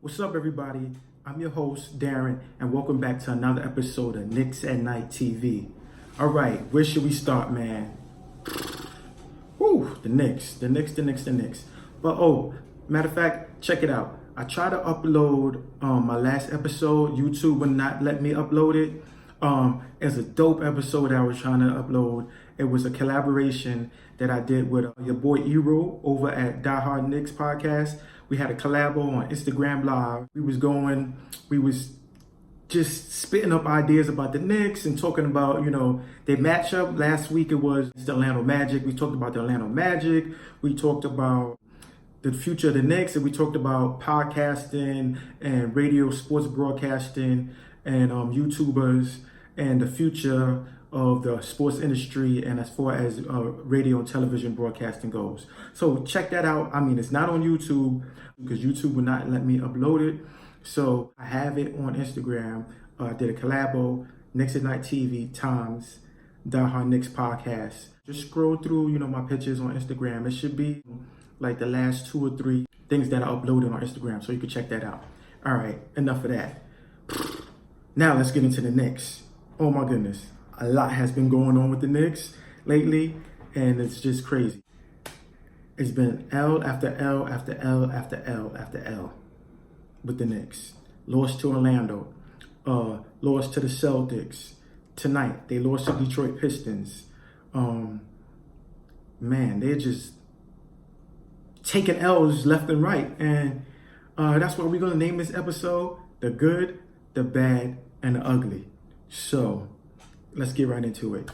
What's up, everybody? I'm your host, Darren, and welcome back to another episode of Knicks at Night TV. All right, where should we start, man? Woo, the Knicks. But matter of fact, check it out. I tried to upload my last episode. YouTube would not let me upload it. It's a dope episode that I was trying to upload. It was a collaboration that I did with your boy Ero over at Knicks podcast. We had a collabo on Instagram Live. We was just spitting up ideas about the Knicks and talking about, their matchup. Last week it was the Orlando Magic. We talked about the Orlando Magic. We talked about the future of the Knicks, and we talked about podcasting and radio sports broadcasting and YouTubers and the future of the sports industry and as far as radio and television broadcasting goes. So check that out. I mean, it's not on YouTube because YouTube would not let me upload it. So I have it on Instagram. Did a collabo, Knicks at Night TV times Knicks podcast. Just scroll through, my pictures on Instagram. It should be like the last 2 or 3 things that I uploaded on Instagram, so you can check that out. All right, enough of that. Now let's get into the Knicks. Oh my goodness. A lot has been going on with the Knicks lately, and it's just crazy. It's been L after L after L after L after L with the Knicks. Lost to Orlando, lost to the Celtics. Tonight, they lost to Detroit Pistons. Man, they're just taking L's left and right. And that's why we're going to name this episode The Good, the Bad, and the Ugly. So let's get right into it.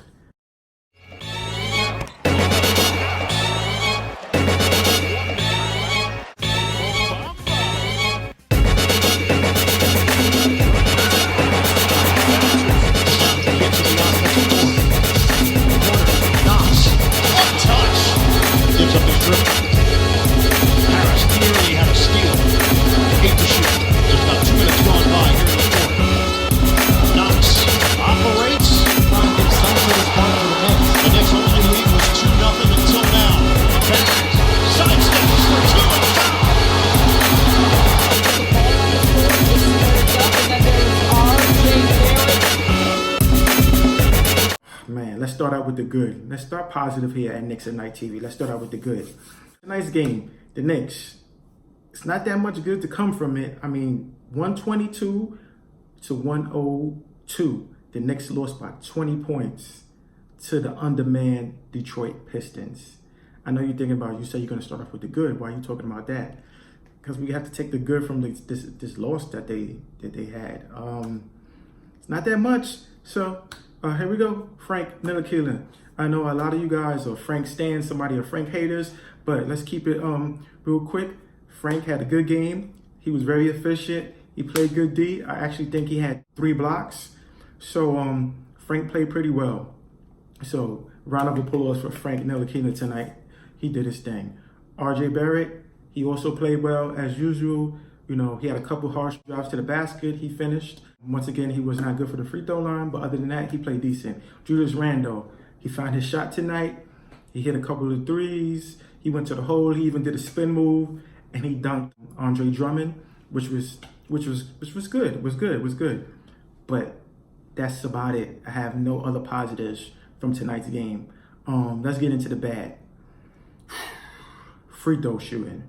Let's start out with the good. Let's start positive here at Knicks at Night TV. Let's start out with the good. Tonight's game, the Knicks. It's not that much good to come from it. I mean, 122 to 102. The Knicks lost by 20 points to the undermanned Detroit Pistons. I know you're thinking about, you say you're going to start off with the good. Why are you talking about that? Because we have to take the good from this loss that they had. It's not that much. So here we go. Frank Ntilikina. I know a lot of you guys are Frank stans, somebody are Frank haters, but let's keep it real quick. Frank had a good game. He was very efficient. He played good D. I actually think he had 3 blocks. So Frank played pretty well. So round of applause for Frank Ntilikina tonight. He did his thing. RJ Barrett, he also played well as usual. He had a couple harsh drives to the basket. He finished. Once again, he was not good for the free throw line, but other than that, he played decent. Julius Randle, he found his shot tonight. He hit a couple of threes. He went to the hole. He even did a spin move, and he dunked Andre Drummond, which was good. It was good. But that's about it. I have no other positives from tonight's game. Let's get into the bad. Free throw shooting.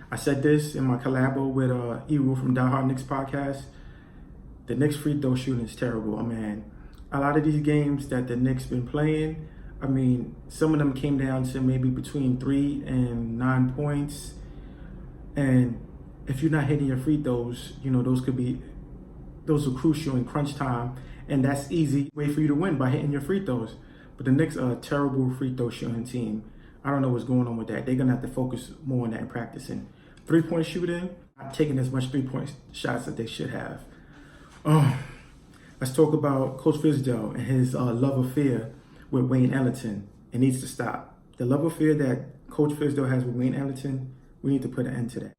I said this in my collabo with Ero from Knicks podcast. The Knicks free throw shooting is terrible. I mean, a lot of these games that the Knicks been playing, I mean, some of them came down to maybe between 3 and 9 points. And if you're not hitting your free throws, those are crucial in crunch time. And that's easy way for you to win by hitting your free throws. But the Knicks are a terrible free throw shooting team. I don't know what's going on with that. They're going to have to focus more on that in practicing. 3-point shooting, not taking as much 3-point shots that they should have. Let's talk about Coach Fizdale and his love affair with Wayne Ellington. It needs to stop. The love affair that Coach Fizdale has with Wayne Ellington, we need to put an end to that.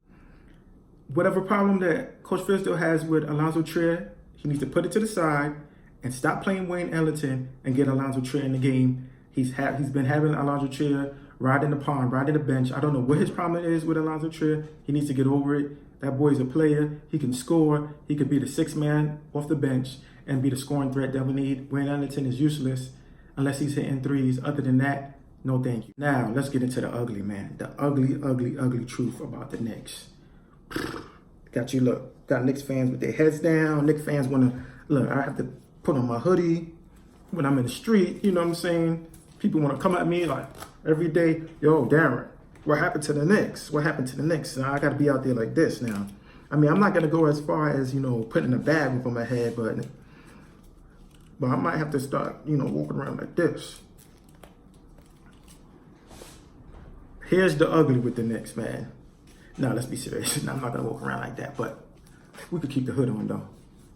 Whatever problem that Coach Fizdale has with Alonzo Trier, he needs to put it to the side and stop playing Wayne Ellington and get Alonzo Trier in the game. He's been having Alonzo Trier riding the pond, riding the bench. I don't know what his problem is with Alonzo Trier. He needs to get over it. That boy's a player. He can score. He could be the sixth man off the bench and be the scoring threat that we need. Wayne Ellington is useless unless he's hitting threes. Other than that, no thank you. Now, let's get into the ugly, man. The ugly, ugly, ugly truth about the Knicks. Got Knicks fans with their heads down. Knicks fans want to, look, I have to put on my hoodie when I'm in the street. You know what I'm saying? People want to come at me like every day. Yo, Darren, what happened to the Knicks? What happened to the Knicks? I got to be out there like this now. I mean, I'm not going to go as far as, putting a bag over my head, but I might have to start, walking around like this. Here's the ugly with the Knicks, man. No, let's be serious. No, I'm not going to walk around like that, but we could keep the hood on, though.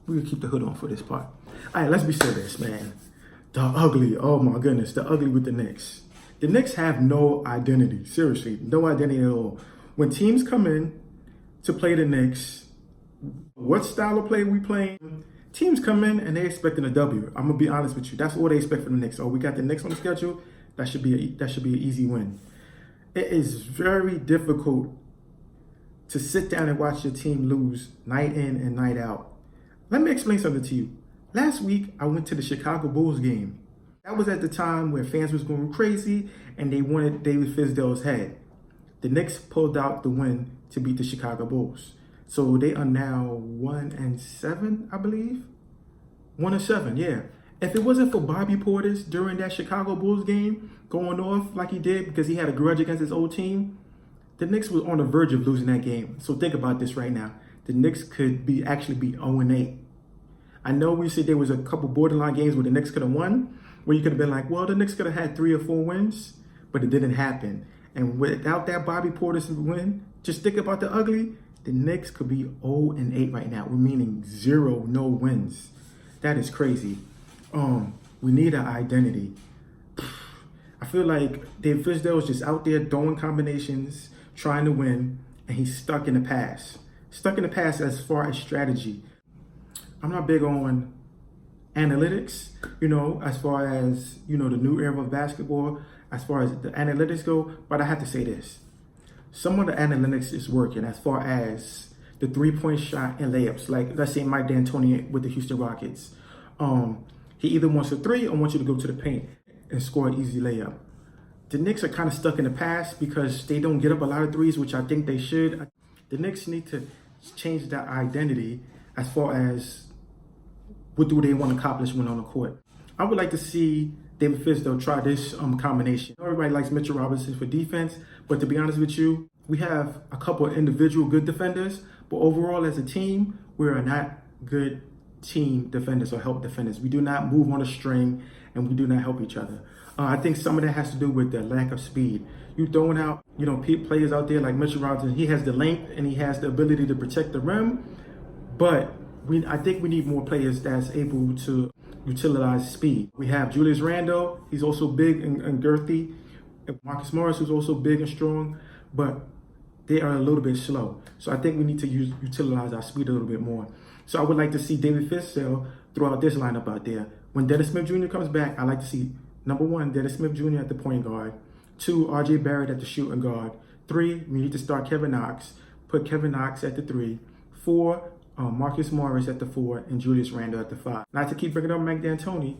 We could keep the hood on for this part. All right, let's be serious, man. The ugly, oh my goodness, the ugly with the Knicks. The Knicks have no identity, seriously, no identity at all. When teams come in to play the Knicks, what style of play we playing? Teams come in and they expecting a W. I'm gonna be honest with you. That's all they expect from the Knicks. Oh, we got the Knicks on the schedule. That should be an easy win. It is very difficult to sit down and watch your team lose night in and night out. Let me explain something to you. Last week, I went to the Chicago Bulls game. That was at the time where fans was going crazy and they wanted David Fizdale's head. The Knicks pulled out the win to beat the Chicago Bulls. So they are now 1-7, I believe. 1-7, yeah. If it wasn't for Bobby Portis during that Chicago Bulls game going off like he did because he had a grudge against his old team, the Knicks was on the verge of losing that game. So think about this right now. The Knicks could actually be 0-8. I know we said there was a couple borderline games where the Knicks could have won, where you could have been like, well, the Knicks could have had 3 or 4 wins, but it didn't happen. And without that Bobby Portis win, just think about the ugly, the Knicks could be 0-8 right now. We're meaning 0, no wins. That is crazy. We need an identity. I feel like David Fizdale is just out there throwing combinations, trying to win, and he's stuck in the past. Stuck in the past as far as strategy. I'm not big on analytics, as far as, the new era of basketball, as far as the analytics go, but I have to say this. Some of the analytics is working as far as the three-point shot and layups. Like, let's say Mike D'Antoni with the Houston Rockets. He either wants a 3 or wants you to go to the paint and score an easy layup. The Knicks are kind of stuck in the past because they don't get up a lot of threes, which I think they should. The Knicks need to change their identity as far as what do they want to accomplish when on the court. I would like to see David Fizdale try this combination. Everybody likes Mitchell Robinson for defense, but to be honest with you, we have a couple of individual good defenders, but overall as a team, we are not good team defenders or help defenders. We do not move on a string and we do not help each other. I think some of that has to do with the lack of speed. You throwing out, players out there like Mitchell Robinson. He has the length and he has the ability to protect the rim, but I think we need more players that's able to utilize speed. We have Julius Randle. He's also big and girthy. And Marcus Morris, who's also big and strong, but they are a little bit slow. So I think we need to utilize our speed a little bit more. So I would like to see David Fizdale throw out this lineup out there. When Dennis Smith Jr. comes back, I like to see, number 1, Dennis Smith Jr. at the point guard. 2, R.J. Barrett at the shooting guard. 3, we need to start Kevin Knox. Put Kevin Knox at the 3. 4, Marcus Morris at the 4 and Julius Randle at the 5. Not to keep bringing up Mike D'Antoni.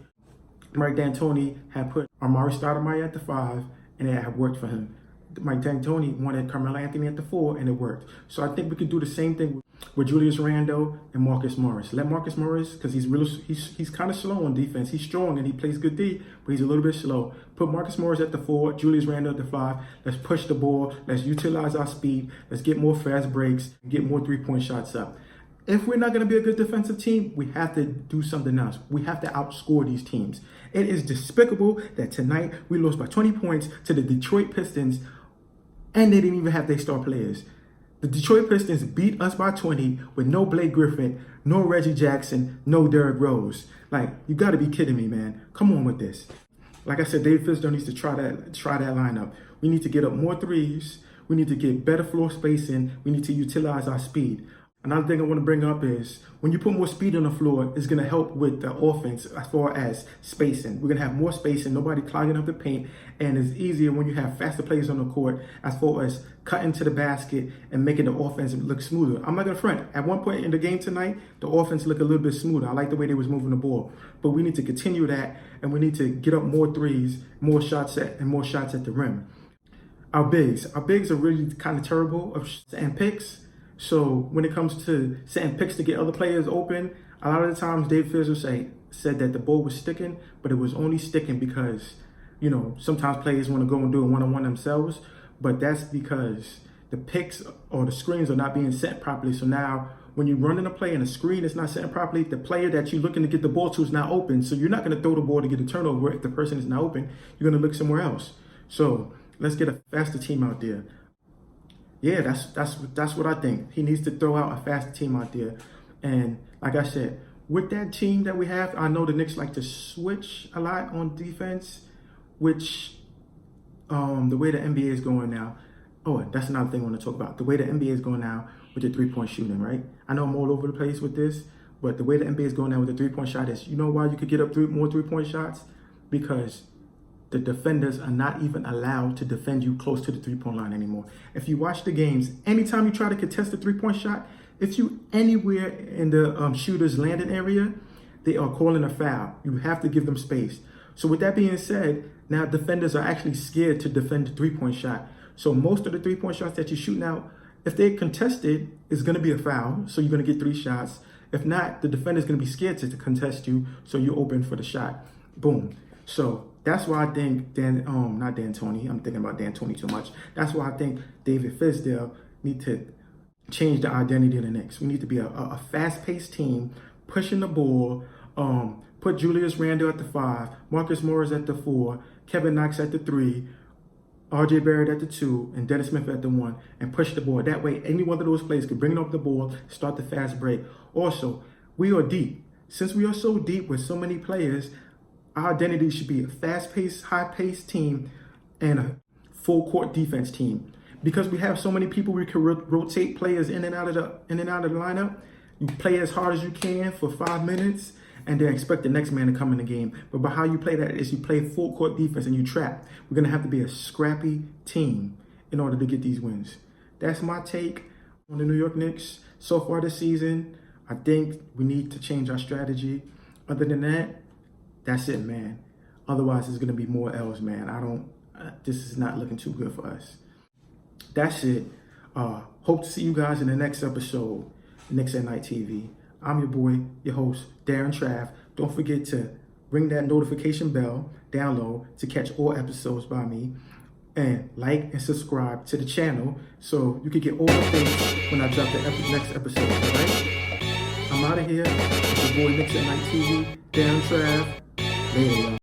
Mike D'Antoni had put Amari Stoudemire at the 5 and it had worked for him. Mike D'Antoni wanted Carmelo Anthony at the 4 and it worked. So I think we could do the same thing with Julius Randle and Marcus Morris. Let Marcus Morris, because he's kind of slow on defense. He's strong and he plays good D, but he's a little bit slow. Put Marcus Morris at the 4, Julius Randle at the 5. Let's push the ball. Let's utilize our speed. Let's get more fast breaks and get more three-point shots up. If we're not going to be a good defensive team, we have to do something else. We have to outscore these teams. It is despicable that tonight we lost by 20 points to the Detroit Pistons and they didn't even have their star players. The Detroit Pistons beat us by 20 with no Blake Griffin, no Reggie Jackson, no Derrick Rose. Like, you got to be kidding me, man. Come on with this. Like I said, David Fizdale needs to try that lineup. We need to get up more threes. We need to get better floor spacing. We need to utilize our speed. Another thing I want to bring up is when you put more speed on the floor, it's going to help with the offense as far as spacing. We're going to have more spacing, nobody clogging up the paint, and it's easier when you have faster players on the court as far as cutting to the basket and making the offense look smoother. I'm not going to front. At one point in the game tonight, the offense looked a little bit smoother. I like the way they was moving the ball, but we need to continue that, and we need to get up more threes, more shots at the rim. Our bigs are really kind of terrible of setting picks. So when it comes to setting picks to get other players open, a lot of the times Dave Fizdale said that the ball was sticking, but it was only sticking because, you know, sometimes players want to go and do a one-on-one themselves, but that's because the picks or the screens are not being set properly. So now when you run in a play and the screen is not set properly, the player that you're looking to get the ball to is not open. So you're not going to throw the ball to get a turnover if the person is not open. You're going to look somewhere else. So let's get a faster team out there. Yeah, that's what I think. He needs to throw out a faster team out there. And like I said, with that team that we have, I know the Knicks like to switch a lot on defense, which the way the NBA is going now. Oh, that's another thing I want to talk about. The way the NBA is going now with the three-point shooting, right? I know I'm all over the place with this, but the way the NBA is going now with the three-point shot is, you know why you could get up more three-point shots? Because the defenders are not even allowed to defend you close to the three-point line anymore. If you watch the games, anytime you try to contest the three-point shot, if you anywhere in the shooter's landing area, they are calling a foul. You have to give them space. So with that being said, now defenders are actually scared to defend the three-point shot. So most of the three-point shots that you shoot now, if they're contested, it's going to be a foul. So you're going to get 3 shots. If not, the defender's going to be scared to contest you. So you're open for the shot. Boom. So that's why I think not D'Antoni. I'm thinking about D'Antoni too much. That's why I think David Fizdale need to change the identity of the Knicks. We need to be a fast-paced team, pushing the ball. Put Julius Randle at the 5, Marcus Morris at the 4, Kevin Knox at the 3, R.J. Barrett at the 2, and Dennis Smith at the 1, and push the ball. That way, any one of those players could bring up the ball, start the fast break. Also, we are deep. Since we are so deep with so many players, our identity should be a fast-paced, high-paced team and a full-court defense team. Because we have so many people, we can rotate players in and out of the lineup. You play as hard as you can for 5 minutes, and then expect the next man to come in the game. But by how you play that is you play full-court defense and you trap. We're going to have to be a scrappy team in order to get these wins. That's my take on the New York Knicks so far this season. I think we need to change our strategy. Other than that, that's it, man. Otherwise, it's going to be more L's, man. This is not looking too good for us. That's it. Hope to see you guys in the next episode, Knicks at Night TV. I'm your boy, your host, Darren Trav. Don't forget to ring that notification bell down low to catch all episodes by me. And like and subscribe to the channel so you can get all the things when I drop the next episode, all right? I'm out of here. It's your boy, Knicks at Night TV, Darren Trav. Later, y'all.